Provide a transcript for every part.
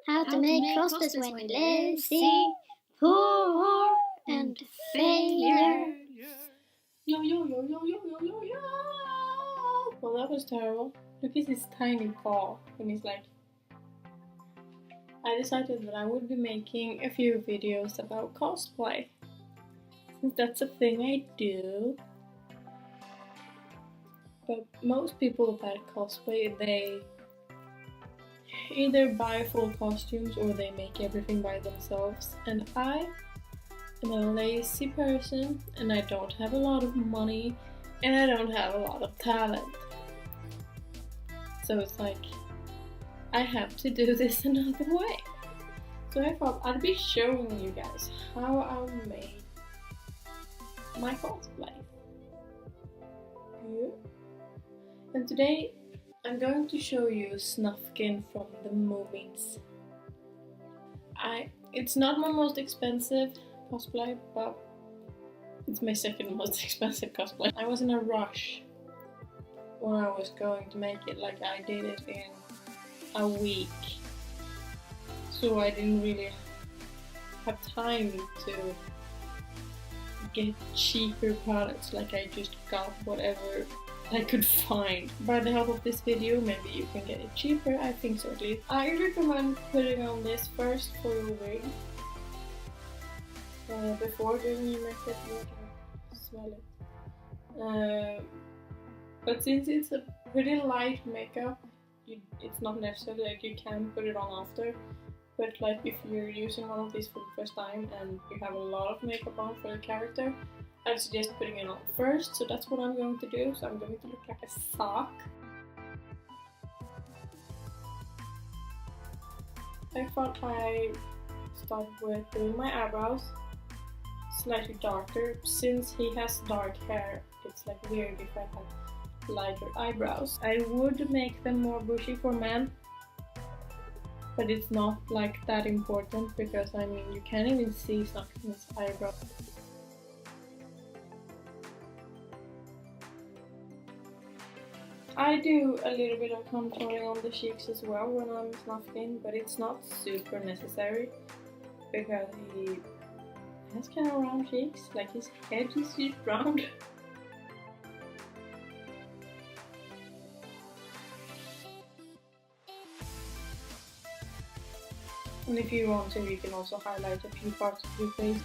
How to make cosplays when you're lazy, poor, and failure. Yo, yo, yo, yo, yo, yo, yo, yo. Well, that was terrible. Look at his tiny paw. And he's like... I decided that I would be making a few videos about cosplay. Since that's a thing I do. But most people that cosplay, they either buy full costumes or they make everything by themselves. And I am a lazy person and I don't have a lot of money and I don't have a lot of talent. So it's like, I have to do this another way. So I thought I'd be showing you guys how I made my cosplay. Yeah. And today I'm going to show you Snufkin from the Moomins. It's not my most expensive cosplay, but it's my second most expensive cosplay. I was in a rush when I was going to make it, like I did it in a week. So I didn't really have time to get cheaper products, like I just got whatever I could find. By the help of this video, maybe you can get it cheaper, I think so at least. I recommend putting on this first for your wig. Before doing your makeup, you can smell it. But since it's a pretty light makeup, it's not necessary, like you can put it on after. But like if you're using one of these for the first time and you have a lot of makeup on for the character, I'd suggest putting it on first. So that's what I'm going to do. So I'm going to look like a sock. I thought I start with doing my eyebrows slightly darker. Since he has dark hair, it's like weird if I have lighter eyebrows. I would make them more bushy for men, but it's not like that important because I mean you can't even see Snufkin's eyebrows. I do a little bit of contouring on the cheeks as well when I'm Snufkin, but it's not super necessary because he has kind of round cheeks, like his head is just round. And if you want to, you can also highlight a few parts of your face.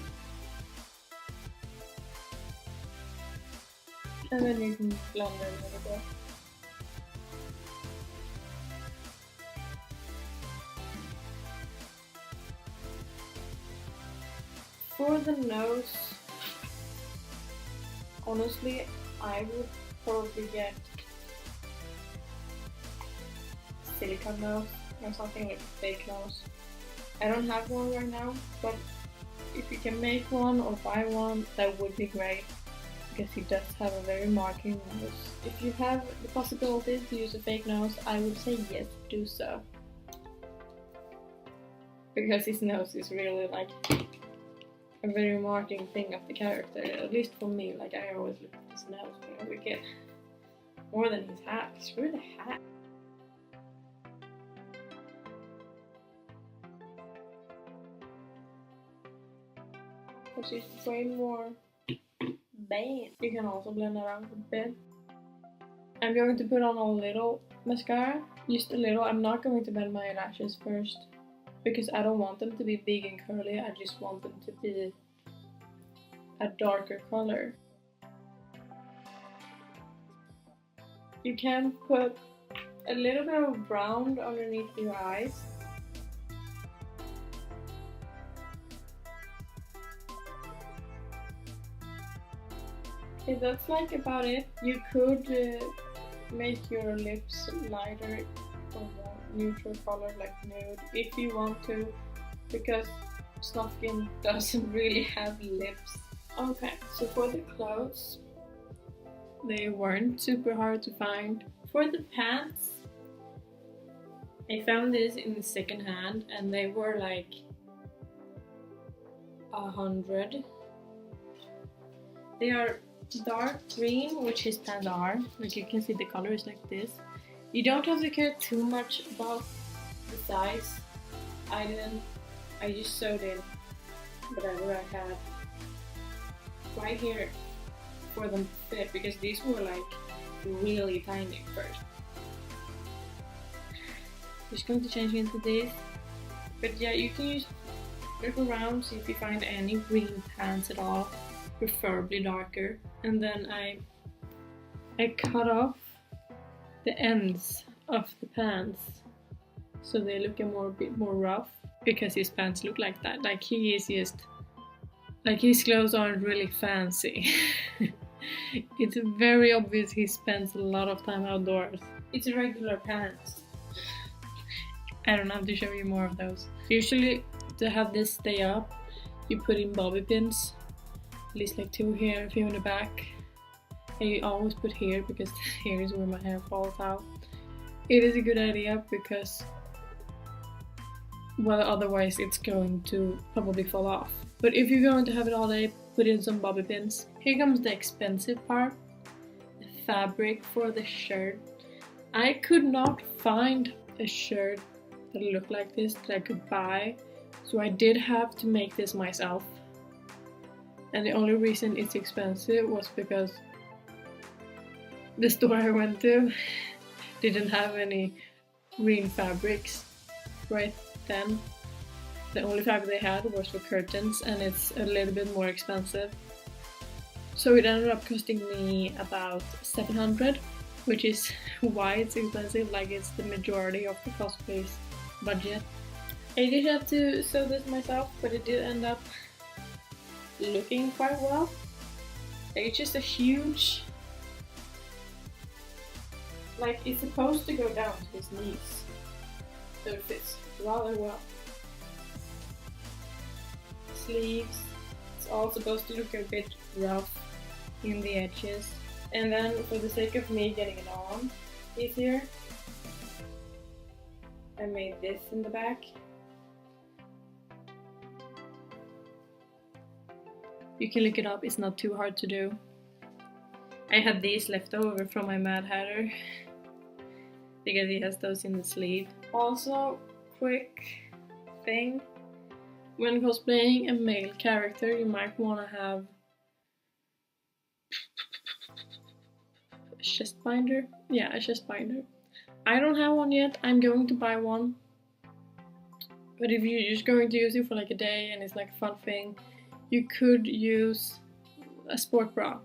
And then you can blend it a little bit. For the nose, honestly, I would probably get silicone nose or something like a fake nose. I don't have one right now, but if you can make one or buy one, that would be great, because he does have a very marking nose. If you have the possibility to use a fake nose, I would say yes, do so. Because his nose is really like a very marking thing of the character, at least for me. Like I always look at his nose when I look at more than his hat. It's really the hat. Because it's way more band. You can also blend it out a bit. I'm going to put on a little mascara, just a little. I'm not going to blend my lashes first because I don't want them to be big and curly. I just want them to be a darker color. You can put a little bit of brown underneath your eyes. Okay, that's like about it. You could make your lips lighter or more neutral color, like nude, if you want to, because Snufkin doesn't really have lips. Okay, so for the clothes, they weren't super hard to find. For the pants, I found this in the second hand and they were like 100. They are dark green, which his pants are. Like you can see the color is like this. You don't have to care too much about the size. I just sewed in whatever I had right here for them to fit, because these were like really tiny first. Just going to change into this, but yeah, you can look around, see if you find any green pants at all, preferably darker. And then I cut off the ends of the pants so they look a bit more rough, because his pants look like that. Like he is just, like his clothes aren't really fancy. It's very obvious he spends a lot of time outdoors. It's a regular pants. I don't have to show you more of those. Usually to have this stay up, you put in bobby pins, at least like 2 here, a few in the back. And you always put here, because here is where my hair falls out. It is a good idea because, well, otherwise it's going to probably fall off. But if you're going to have it all day, put in some bobby pins. Here comes the expensive part, the fabric for the shirt. I could not find a shirt that looked like this that I could buy, so I did have to make this myself. And the only reason it's expensive was because the store I went to didn't have any green fabrics right then. The only fabric they had was for curtains, and it's a little bit more expensive. So it ended up costing me about 700, which is why it's expensive, like it's the majority of the cosplay's budget. I did have to sew this myself, but it did end up looking quite well. Like, it's just a huge, like it's supposed to go down to his knees, so it fits rather well. Sleeves, it's all supposed to look a bit rough in the edges. And then for the sake of me getting it on easier, I made this in the back. You can look it up, it's not too hard to do. I had these left over from my Mad Hatter because he has those in the sleeve. Also, quick thing, when cosplaying a male character, you might want to have a chest binder. Yeah, a chest binder. I don't have one yet, I'm going to buy one. But if you're just going to use it for like a day and it's like a fun thing, you could use a sport bra.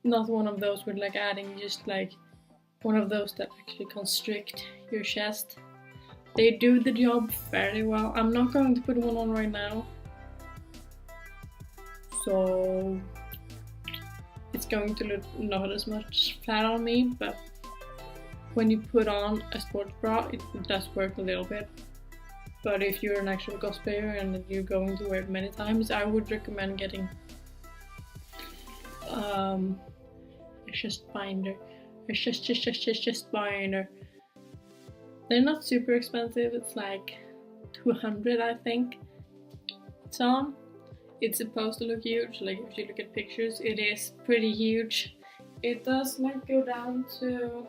Not one of those with like adding, just like one of those that actually constrict your chest. They do the job fairly well. I'm not going to put one on right now, so it's going to look not as much flat on me, but when you put on a sports bra, it does work a little bit. But if you're an actual cosplayer and you're going to wear it many times, I would recommend getting a chest binder. A chest binder. They're not super expensive, it's like 200 I think. It's on. It's supposed to look huge, like if you look at pictures, it is pretty huge. It does like go down to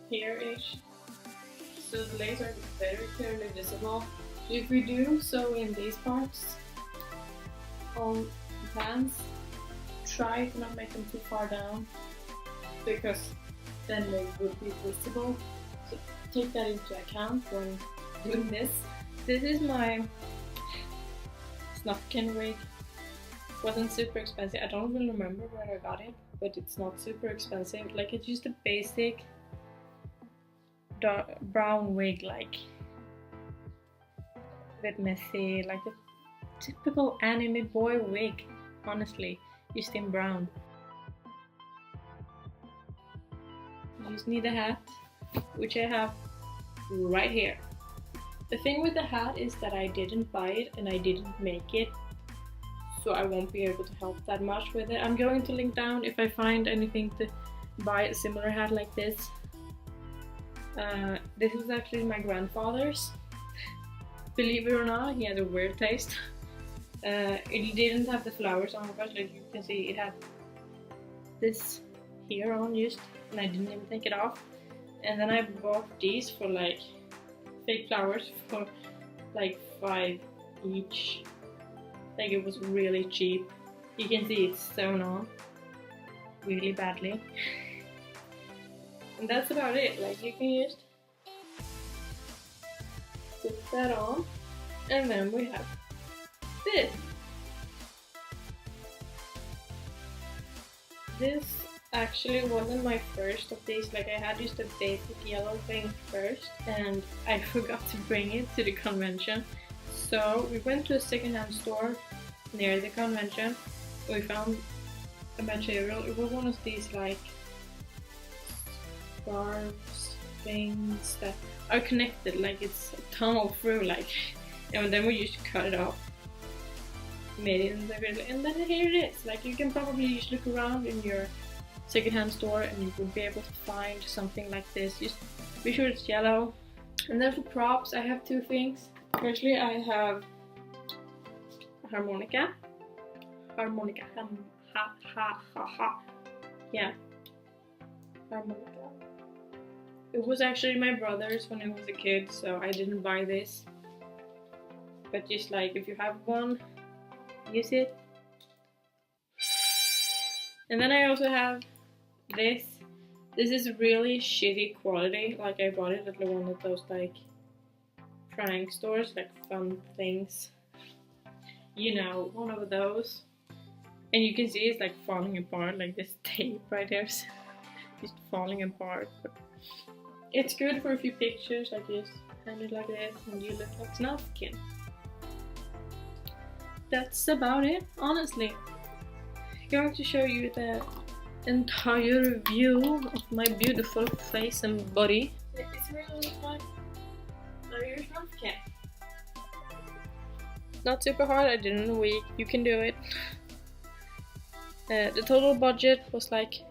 here-ish. So the legs are very clearly visible. So if we do sew in these parts on the pants, try to not make them too far down, because then they would be visible. So take that into account when doing this. This is my Snufkin wig. Wasn't super expensive. I don't really remember where I got it, but it's not super expensive. Like, it's just a basic dark brown wig, like a bit messy, like a typical anime boy wig, honestly, just in brown. You just need a hat, which I have right here. The thing with the hat is that I didn't buy it and I didn't make it, so I won't be able to help that much with it. I'm going to link down if I find anything to buy a similar hat like this. This is actually my grandfather's. Believe it or not, he had a weird taste. It didn't have the flowers on, but like you can see, it had this here on used, and I didn't even take it off. And then I bought these for like fake flowers for like 5 each. Like it was really cheap. You can see it's sewn on really badly. And that's about it. Like you can just put that on, and then we have this. This actually wasn't my first of these. Like I had just a basic yellow thing first, and I forgot to bring it to the convention. So we went to a secondhand store near the convention. We found a material. It was one of these like scarves things that are connected, like it's a tunnel through, like, and then we used to cut it off, made it in the middle, and then here it is. Like you can probably just look around in your secondhand store and you will be able to find something like this. Just be sure it's yellow. And then for props, I have 2 things. Firstly, I have a harmonica. Yeah, harmonica. It was actually my brother's when I was a kid, so I didn't buy this. But just like if you have one, use it. And then I also have this. This is really shitty quality. Like I bought it at one of those like prank stores, like fun things. You know, one of those. And you can see it's like falling apart, like this tape right here is just falling apart. But it's good for a few pictures, like just hand it like this and you look like Snufkin. That's about it, honestly. I'm going to show you the entire view of my beautiful face and body. It's really fun. So you're Snufkin. Not super hard, I did it in a week. You can do it. The total budget was like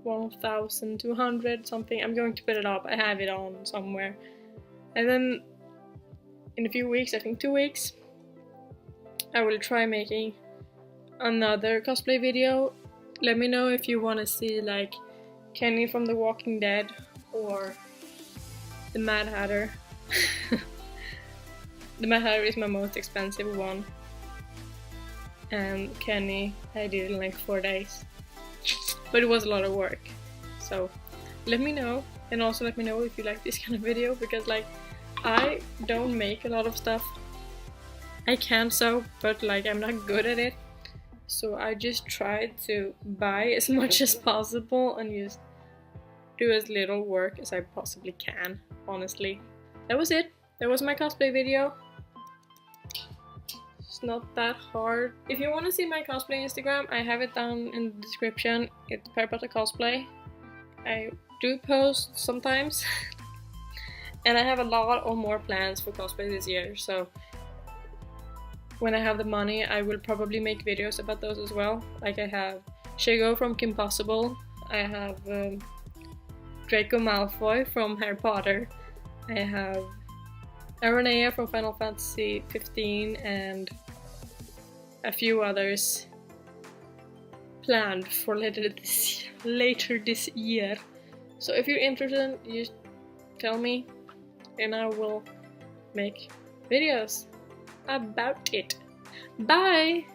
1,200 something. I'm going to put it up. I have it on somewhere. And then in a few weeks, I think 2 weeks, I will try making another cosplay video. Let me know if you want to see like Kenny from The Walking Dead or the Mad Hatter. The Mad Hatter is my most expensive one. And Kenny, I did it in like 4 days. But it was a lot of work. So let me know, and also let me know if you like this kind of video, because like I don't make a lot of stuff. I can sew, but like I'm not good at it. So I just try to buy as much as possible and just do as little work as I possibly can, honestly. That was it. That was my cosplay video. It's not that hard. If you want to see my cosplay Instagram, I have it down in the description. It's Perpata Cosplay. I do post sometimes. And I have a lot of more plans for cosplay this year, so when I have the money, I will probably make videos about those as well. Like I have Shago from Kim Possible, I have Draco Malfoy from Harry Potter, I have Aranea from Final Fantasy 15, and a few others planned for later this year. So if you're interested, you tell me and I will make videos about it. Bye!